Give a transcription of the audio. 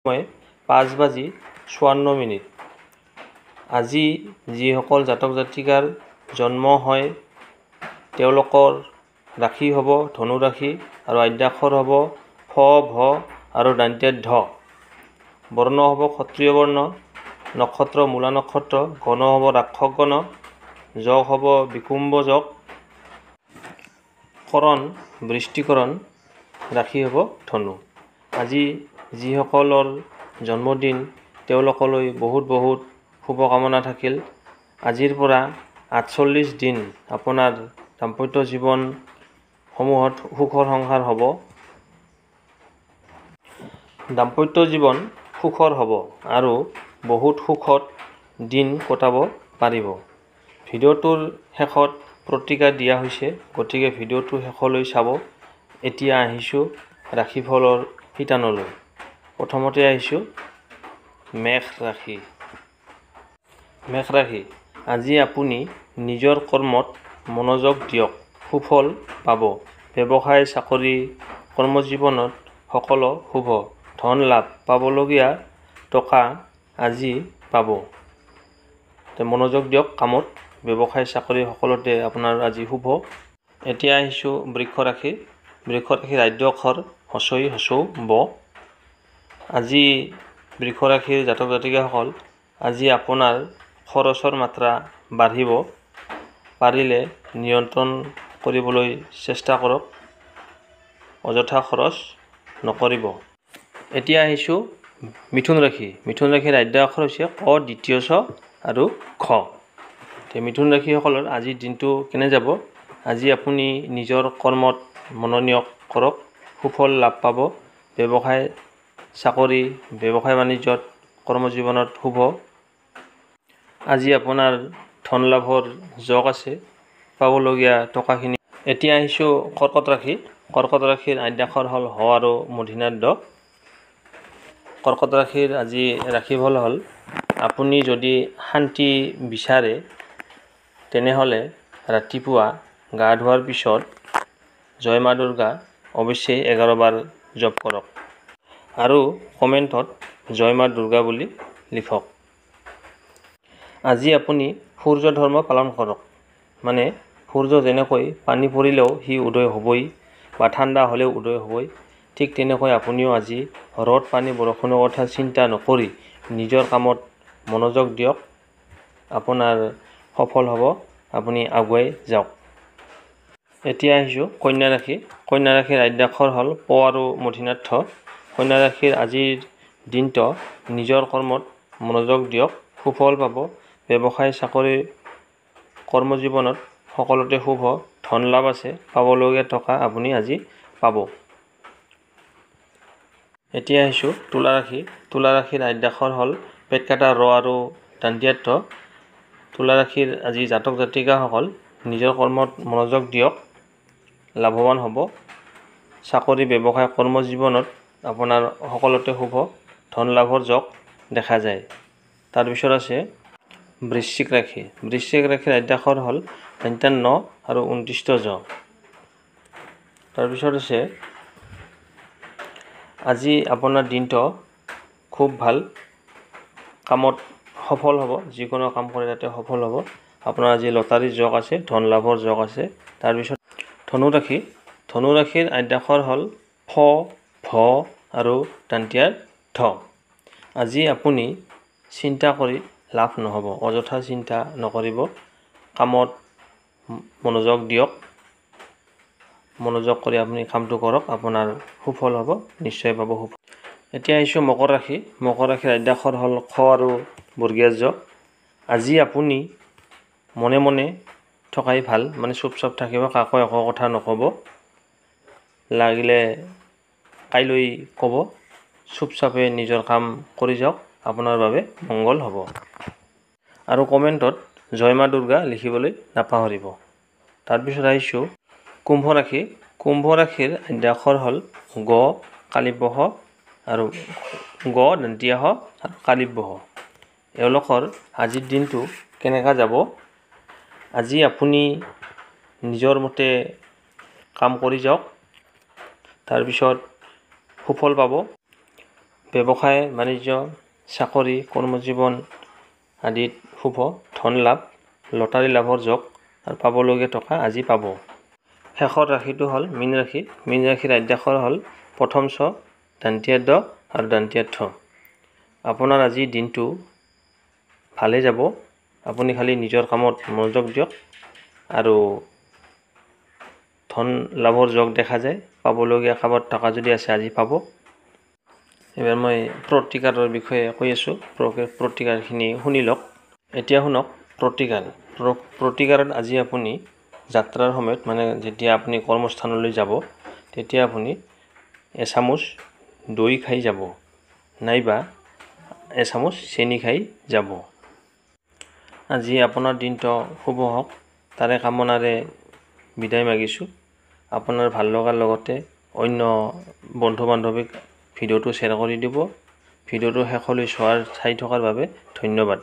সময় 5:54। আজি যিসকল জাতক জাতিকাৰ জন্ম হয় তেওঁলোকৰ ৰাশি হ'ব ধনু ৰাশি আৰু আদ্যাক্ষৰ হ'ব ফ, ভ আৰু দন্ত্যাত ধ। বৰ্ণ হ'ব ক্ষত্ৰিয় বৰ্ণ, নক্ষত্ৰ মূলা নক্ষত্ৰ, গণ হ'ব ৰাক্ষস গণ, যগ হ'ব বিকুম্ভ যগ, কৰণ বৃষ্টিকৰণ, ৰাশি হ'ব ধনু। আজি যিসকলৰ জন্মদিন তেওঁলোকলৈ বহুত বহুত শুভকামনা থাকিল। আজিৰ পৰা 48 দিন আপোনাৰ দাম্পত্য জীৱনসমূহত সুখৰ সংসাৰ হ'ব। দাম্পত্য জীৱন সুখৰ হ'ব আৰু বহুত সুখত দিন কটাব পাৰিব। ভিডিঅ'টোৰ শেষত প্ৰতিকাৰ দিয়া হৈছে, গতিকে ভিডিঅ'টো শেষলৈ চাব। এতিয়া আহিছোঁ ৰাশিফলৰ শিতানলৈ। প্ৰথমতে আহিছোঁ মেষ ৰাশি। মেষ ৰাশি, আজি আপুনি নিজৰ কৰ্মত মনোযোগ দিয়ক, সুফল পাব। ব্যৱসায় চাকৰি কৰ্মজীৱনত সকলো শুভ। ধন লাভ, পাবলগীয়া টকা আজি পাব। মনোযোগ দিয়ক কামত, ব্যৱসায় চাকৰি সকলোতে আপোনাৰ আজি শুভ। এতিয়া আহিছোঁ বৃক্ষ ৰাশি। বৃক্ষ ৰাশিৰ আদ্য অক্ষৰ হচৈ, হচৌ, ব। আজি বৃক্ষ ৰাশিৰ জাতক জাতিকাসকল, আজি আপোনাৰ খৰচৰ মাত্ৰা বাঢ়িব। পাৰিলে নিয়ন্ত্ৰণ কৰিবলৈ চেষ্টা কৰক, অযথা খৰচ নকৰিব। এতিয়া আহিছোঁ মিথুন ৰাশি। মিথুন ৰাশিৰ আদ্য অক্ষৰ হৈছে ক, দ্বিতীয় ছ আৰু খ। মিথুন ৰাশিসকলৰ আজিৰ দিনটো কেনে যাব? আজি আপুনি নিজৰ কৰ্মত মনোনিয়োগ কৰক, সুফল লাভ পাব। ব্যৱসায় চাকৰি, ব্যৱসায় বাণিজ্যত, কৰ্মজীৱনত শুভ। আজি আপোনাৰ ধন লাভৰ যোগ আছে, পাবলগীয়া টকাখিনি। এতিয়া আহিছোঁ কৰ্কট ৰাশি। কৰ্কট ৰাশিৰ আদ্যাক্ষৰ হ'ল হ আৰু মূৰ্ধন্যাত ড। কৰ্কট ৰাশিৰ আজি ৰাশিফল হ'ল, আপুনি যদি শান্তি বিচাৰে তেনেহ'লে ৰাতিপুৱা গা ধোৱাৰ পিছত জয় মা দুৰ্গা অৱশ্যেই 11 বাৰ জপ কৰক আৰু কমেণ্টত জয় মা দুৰ্গা বুলি লিখক। আজি আপুনি সূৰ্য ধৰ্ম পালন কৰক, মানে সূৰ্য যেনেকৈ পানী পৰিলেও সি উদয় হ'বই বা ঠাণ্ডা হ'লেও উদয় হ'বই, ঠিক তেনেকৈ আপুনিও আজি ৰ'দ পানী বৰষুণৰ কথা চিন্তা নকৰি নিজৰ কামত মনোযোগ দিয়ক, আপোনাৰ সফল হ'ব, আপুনি আগুৱাই যাওক। এতিয়া আহিছোঁ কন্যা ৰাশি। কন্যা ৰাশিৰ আদ্যাক্ষৰ হ'ল প আৰু মূৰ্ধন্যাত ঠ। কন্যা ৰাশিৰ আজিৰ দিনটো নিজৰ কৰ্মত মনোযোগ দিয়ক, সুফল পাব। ব্যৱসায় চাকৰি কৰ্মজীৱনত সকলোতে শুভ। ধন লাভ আছে, পাবলগীয়া টকা আপুনি আজি পাব। এতিয়া আহিছোঁ তুলা ৰাশি। তুলা ৰাশিৰ আদ্যাক্ষৰ হ'ল পেট কাটা ৰ আৰু দন্ত্যাত ঠ। তুলা ৰাশিৰ আজি জাতক জাতিকাসকল নিজৰ কৰ্মত মনোযোগ দিয়ক, লাভৱান হ'ব। চাকৰি ব্যৱসায় কৰ্মজীৱনত আপোনাৰ সকলোতে শুভ, ধন লাভৰ যোগ দেখা যায়। তাৰপিছত আছে বৃশ্চিক ৰাশি। বৃশ্চিক ৰাশিৰ আদ্যাক্ষৰ হ'ল দন্ত্যাত ন আৰু 29 জ। তাৰপিছত আছে আজি আপোনাৰ দিনটো খুব ভাল, কামত সফল হ'ব, যিকোনো কাম কৰি তাতে সফল হ'ব। আপোনাৰ আজি লটাৰীৰ যোগ আছে, ধন লাভৰ যোগ আছে। তাৰপিছত ধনু ৰাশি। ধনু ৰাশিৰ আদ্যাক্ষৰ হ'ল ফ, ভ আৰু দন্ত্যাত ধ। আজি আপুনি চিন্তা কৰি লাভ নহ'ব, অযথা চিন্তা নকৰিব, কামত মনোযোগ দিয়ক, মনোযোগ কৰি আপুনি কামটো কৰক, আপোনাৰ সুফল হ'ব, নিশ্চয় পাব সুফল। এতিয়া আহিছোঁ মকৰ ৰাশি। মকৰ ৰাশিৰ আদ্যাক্ষৰ হ'ল খ আৰু বৰ্গীয়াত জ। আজি আপুনি মনে মনে থকাই ভাল, মানে চুপচাপ থাকিব, কাকো একো কথা নক'ব, লাগিলে কাইলৈ ক'ব, চুপচাপে নিজৰ কাম কৰি যাওক, আপোনাৰ বাবে মংগল হ'ব। আৰু কমেণ্টত জয় মা দুৰ্গা লিখিবলৈ নাপাহৰিব। তাৰপিছত আহিছোঁ কুম্ভ ৰাশি। কুম্ভ ৰাশিৰ আদ্যাক্ষৰ হ'ল গ, কালিব্য শ আৰু গ, দন্ত্য স আৰু কালিব্য শ। এওঁলোকৰ আজিৰ দিনটো কেনেকৈ যাব? আজি আপুনি নিজৰ মতে কাম কৰি যাওক, তাৰপিছত সুফল পাব। ব্যৱসায় বাণিজ্য চাকৰি কৰ্মজীৱন আদিত শুভ ধন লাভ লটাৰী লাভৰ যোগ আৰু পাবলগীয়া টকা আজি পাব। শেষৰ ৰাশিটো হ'ল মীন ৰাশি। মীন ৰাশিৰ আদ্যাক্ষৰ হ'ল প্ৰথম ছ, দন্তীয়া দ আৰু দন্তীয়া থ। আপোনাৰ আজি দিনটো ভালে যাব। আপুনি খালি নিজৰ কামত মনোযোগ দিয়ক আৰু ধন লাভৰ যোগ দেখা যায়। পাবলগীয়া কামত টকা যদি আছে আজি পাব। এইবাৰ মই প্ৰতিকাৰৰ বিষয়ে কৈ আছোঁ। প্ৰতিকাৰখিনি শুনি লওক। এতিয়া শুনক প্ৰতিকাৰ। প্ৰতিকাৰত আজি আপুনি যাত্ৰাৰ সময়ত মানে যেতিয়া আপুনি কৰ্মস্থানলৈ যাব তেতিয়া আপুনি এচামুচ দৈ খাই যাব নাইবা এচামুচ চেনি খাই যাব। আজি আপোনাৰ দিনটো শুভ হওক তাৰে কামনাৰে বিদায় মাগিছোঁ। আপোনাৰ ভাল লগাৰ লগতে অন্য বন্ধু বান্ধৱীক ভিডিঅ'টো শ্বেয়াৰ কৰি দিব। ভিডিঅ'টো শেষলৈ চাই থকাৰ বাবে ধন্যবাদ।